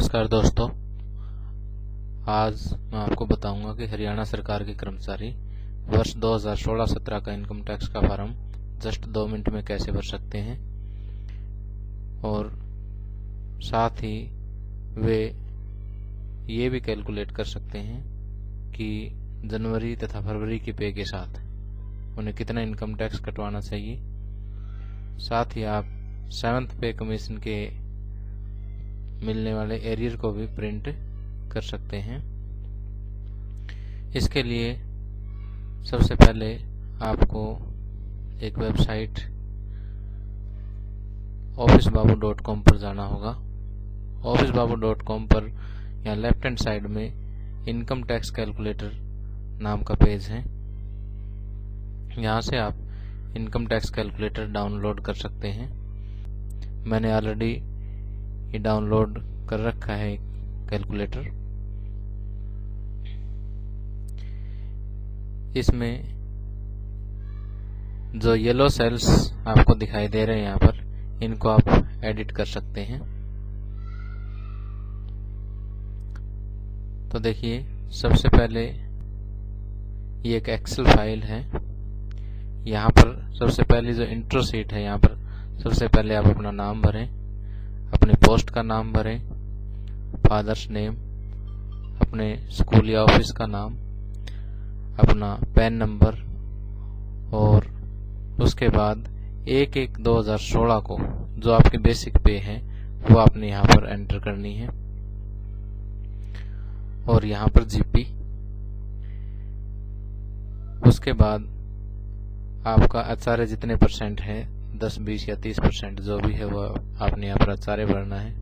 नमस्कार दोस्तों, आज मैं आपको बताऊंगा कि हरियाणा सरकार के कर्मचारी वर्ष 2016-17 का इनकम टैक्स का फॉर्म जस्ट 2 मिनट में कैसे भर सकते हैं और साथ ही वे ये भी कैलकुलेट कर सकते हैं कि जनवरी तथा फरवरी की पे के साथ उन्हें कितना इनकम टैक्स कटवाना चाहिए। साथ ही आप 7th पे कमीशन के मिलने वाले एरियर को भी प्रिंट कर सकते हैं। इसके लिए सबसे पहले आपको एक वेबसाइट officebabu.com पर जाना होगा। officebabu.com पर यहाँ लेफ्ट हैंड साइड में इनकम टैक्स कैलकुलेटर नाम का पेज है। यहाँ से आप इनकम टैक्स कैलकुलेटर डाउनलोड कर सकते हैं। मैंने ऑलरेडी ये डाउनलोड कर रखा है कैलकुलेटर। इसमें जो येलो सेल्स आपको दिखाई दे रहे हैं यहाँ पर, इनको आप एडिट कर सकते हैं। तो देखिए, सबसे पहले ये एक एक्सेल फाइल है। यहाँ पर सबसे पहले जो इंट्रो शीट है, यहाँ पर सबसे पहले आप अपना नाम भरें, अपने पोस्ट का नाम भरें, फादर्स नेम, अपने स्कूल या ऑफिस का नाम, अपना पैन नंबर और उसके बाद 1/1/2016 को जो आपकी बेसिक पे है वो आपने यहाँ पर एंटर करनी है और यहाँ पर जीपी। उसके बाद आपका एचआरए जितने परसेंट है, 10, 20 या 30% जो भी है वो आपने यहाँ पर एचआरए भरना है।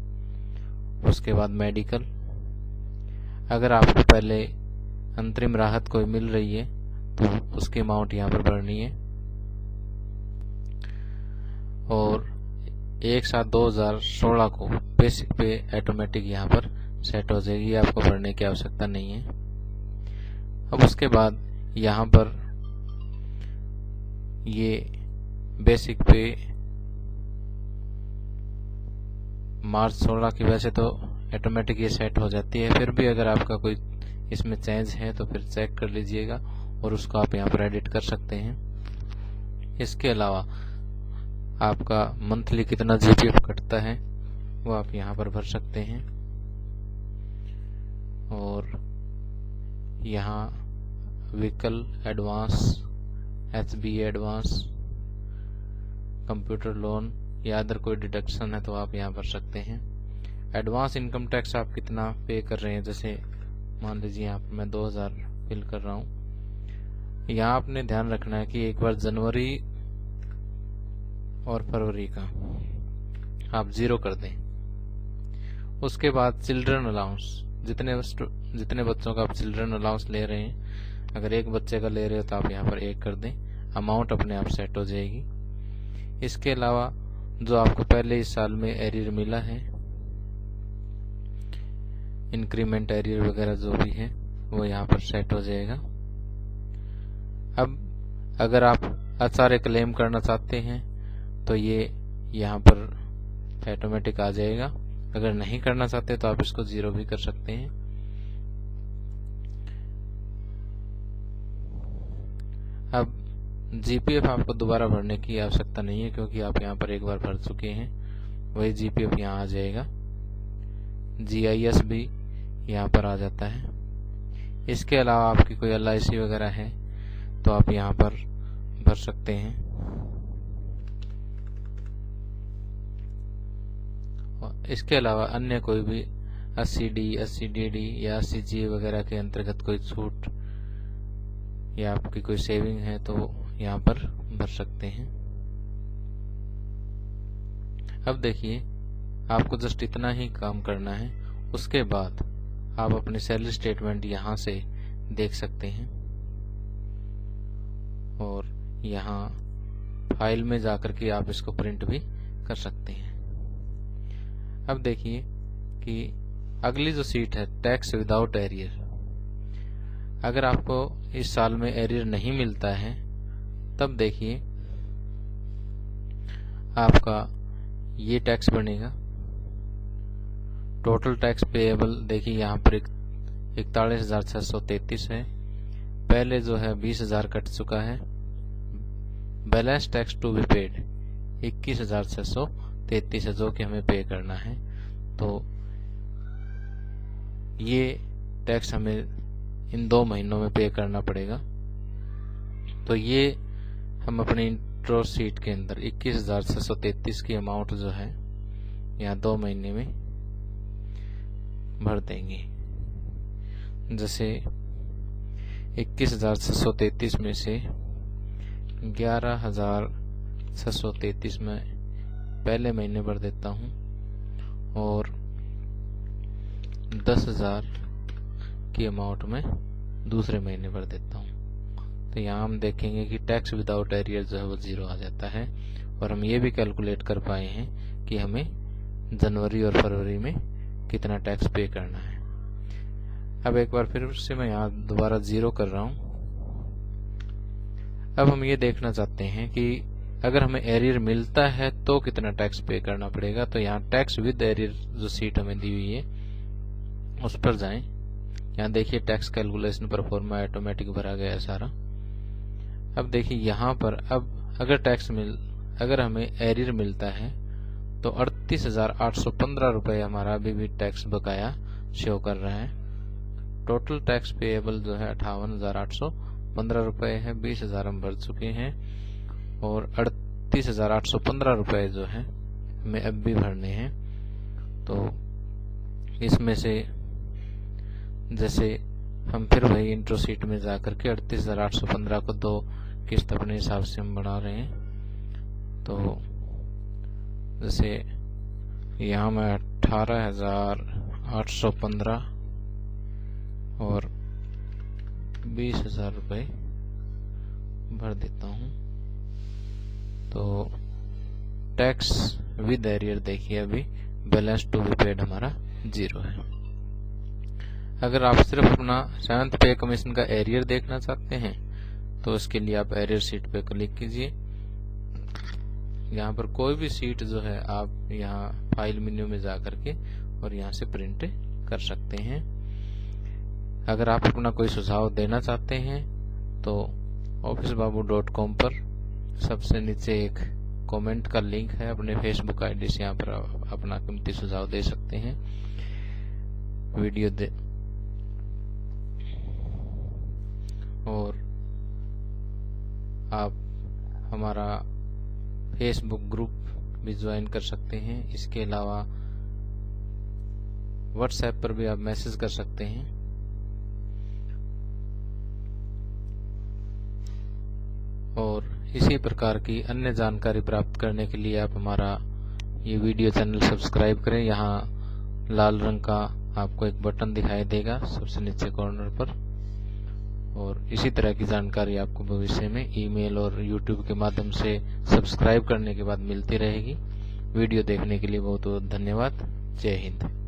उसके बाद मेडिकल, अगर आपको पहले अंतरिम राहत कोई मिल रही है तो उसकी अमाउंट यहाँ पर भरनी है और 1/7/2016 को बेसिक पे ऑटोमेटिक यहाँ पर सेट हो जाएगी, आपको भरने की आवश्यकता नहीं है। अब उसके बाद यहाँ पर ये बेसिक पे मार्च 16 की वैसे तो ऑटोमेटिक ये सेट हो जाती है, फिर भी अगर आपका कोई इसमें चेंज है तो फिर चेक कर लीजिएगा और उसको आप यहाँ पर एडिट कर सकते हैं। इसके अलावा आपका मंथली कितना जीपीएफ कटता है वो आप यहाँ पर भर सकते हैं और यहाँ vehicle advance, HbA advance, computer loan या अदर कोई डिडक्शन है तो आप यहाँ भर सकते हैं। एडवांस इनकम टैक्स आप कितना पे कर रहे हैं, जैसे मान लीजिए यहाँ पर मैं 2000 फिल कर रहा हूँ। यहाँ आपने ध्यान रखना है कि एक बार जनवरी और फरवरी का आप 0 कर दें। उसके बाद चिल्ड्रन अलाउंस, जितने बच्चों का आप चिल्ड्रन अलाउंस ले रहे हैं, अगर एक बच्चे का ले रहे हो तो आप यहाँ पर 1 कर दें, अमाउंट अपने आप सेट हो जाएगी। इसके अलावा जो आपको पहले इस साल में एरियर मिला है, इंक्रीमेंट एरियर वगैरह जो भी है वो यहाँ पर सेट हो जाएगा। अब अगर आप एचआरए क्लेम करना चाहते हैं तो ये यहाँ पर ऑटोमेटिक आ जाएगा। अगर नहीं करना चाहते तो आप इसको 0 भी कर सकते हैं। अब जीपीएफ आपको दोबारा भरने की आवश्यकता नहीं है क्योंकि आप यहाँ पर एक बार भर चुके हैं, वही जीपीएफ यहाँ आ जाएगा। जीआईएस भी यहाँ पर आ जाता है। इसके अलावा आपकी कोई एलआईसी वगैरह है तो आप यहाँ पर भर सकते हैं। इसके अलावा अन्य कोई भी 80D, 80DD या 80G वगैरह के अंतर्गत कोई छूट या आपकी कोई सेविंग है तो यहाँ पर भर सकते हैं। अब देखिए, आपको जस्ट इतना ही काम करना है। उसके बाद आप अपनी सैलरी स्टेटमेंट यहाँ से देख सकते हैं और यहाँ फाइल में जाकर के आप इसको प्रिंट भी कर सकते हैं। अब देखिए कि अगली जो सीट है टैक्स विदाउट एरियर, अगर आपको इस साल में एरियर नहीं मिलता है तब देखिए आपका ये टैक्स बनेगा टोटल टैक्स पेएबल देखिए यहाँ पर 41,633 है। पहले जो है 20,000 कट चुका है। Balance tax to be paid 21,633 है जो कि हमें पे करना है। तो ये टैक्स हमें इन 2 महीनों में पे करना पड़ेगा। तो ये हम अपने इंट्रो शीट के अंदर 21,633 की अमाउंट जो है यहाँ 2 महीने में भर देंगे। जैसे 21,633 में से 11,633 में पहले महीने भर देता हूँ और 10,000 की अमाउंट में दूसरे महीने भर देता हूँ। तो यहाँ हम देखेंगे कि टैक्स विदाउट एरियर जो है वो 0 आ जाता है। और हम ये भी कैलकुलेट कर पाए हैं कि हमें जनवरी और फरवरी में कितना टैक्स पे करना है। अब एक बार फिर से मैं यहाँ दोबारा 0 कर रहा हूँ। अब हम ये देखना चाहते हैं कि अगर हमें एरियर मिलता है तो कितना टैक्स पे करना पड़ेगा। तो यहाँ टैक्स विद एरियर जो सीट हमें दी हुई है उस पर जाएं। यहाँ देखिए टैक्स कैलकुलेशन परफॉर्मा ऑटोमेटिक भरा गया है सारा। अब देखिए यहाँ पर अब अगर हमें एरियर मिलता है तो 38,815 रुपये हमारा अभी भी टैक्स बकाया शो कर रहा है। टोटल टैक्स पेएबल जो है 58,815 रुपये है। 20,000 हम भर चुके हैं और 38,815 रुपये जो है हमें अब भी भरने हैं। तो इसमें से जैसे हम फिर वही इंट्रो शीट में जाकर के 38,815 को 2 किस्त अपने हिसाब से हम बढ़ा रहे हैं। तो जैसे यहाँ मैं 18,815 और 20,000 रुपये भर देता हूँ। तो टैक्स विद एरियर देखिए अभी बैलेंस टू बी पेड हमारा 0 है। अगर आप सिर्फ अपना 7th पे कमीशन का एरियर देखना चाहते हैं तो इसके लिए आप एरियर सीट पे क्लिक कीजिए। यहाँ पर कोई भी सीट जो है आप यहाँ फाइल मेन्यू में जा करके और यहाँ से प्रिंट कर सकते हैं। अगर आप अपना कोई सुझाव देना चाहते हैं तो officebabu.com पर सबसे नीचे एक कमेंट का लिंक है। अपने फेसबुक आईडी से यहाँ पर अपना कीमती सुझाव दे सकते हैं। वीडियो दे और आप हमारा फेसबुक ग्रुप भी ज्वाइन कर सकते हैं। इसके अलावा व्हाट्सएप पर भी आप मैसेज कर सकते हैं। और इसी प्रकार की अन्य जानकारी प्राप्त करने के लिए आप हमारा ये वीडियो चैनल सब्सक्राइब करें। यहाँ लाल रंग का आपको एक बटन दिखाई देगा सबसे नीचे कॉर्नर पर। और इसी तरह की जानकारी आपको भविष्य में ईमेल और यूट्यूब के माध्यम से सब्सक्राइब करने के बाद मिलती रहेगी। वीडियो देखने के लिए बहुत बहुत धन्यवाद। जय हिंद।